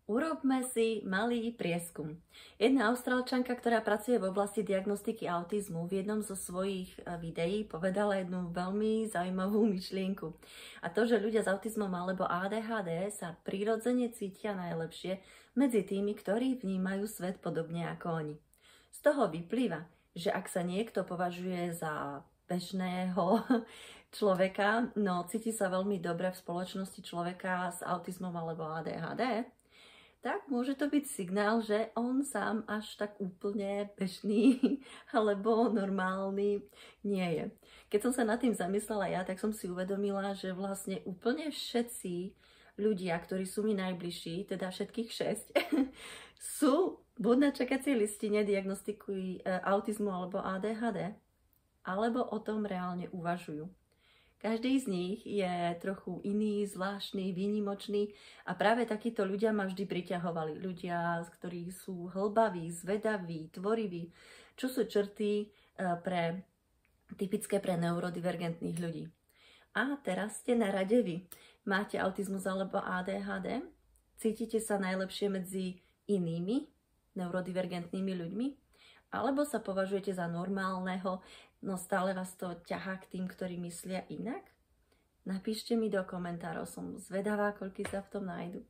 Urobme si malý prieskum. Jedna Austrálčanka, ktorá pracuje v oblasti diagnostiky autizmu, v jednom zo svojich videí povedala jednu veľmi zaujímavú myšlienku. A to, že ľudia s autizmom alebo ADHD sa prirodzene cítia najlepšie medzi tými, ktorí vnímajú svet podobne ako oni. Z toho vyplýva, že ak sa niekto považuje za bežného človeka, no cíti sa veľmi dobre v spoločnosti človeka s autizmom alebo ADHD, tak môže to byť signál, že on sám až tak úplne bežný alebo normálny nie je. Keď som sa nad tým zamyslela ja, tak som si uvedomila, že vlastne úplne všetci ľudia, ktorí sú mi najbližší, teda všetkých 6, sú buď na čakacej listine diagnostiky autizmu alebo ADHD, alebo o tom reálne uvažujú. Každý z nich je trochu iný, zvláštny, výnimočný a práve takíto ľudia ma vždy priťahovali. Ľudia, ktorí sú hlbaví, zvedaví, tvoriví, čo sú črty typické pre neurodivergentných ľudí. A teraz ste na rade vy. Máte autizmus alebo ADHD? Cítite sa najlepšie medzi inými neurodivergentnými ľuďmi? Alebo sa považujete za normálneho, no stále vás to ťahá k tým, ktorí myslia inak? Napíšte mi do komentárov, som zvedavá, koľko sa v tom nájdu.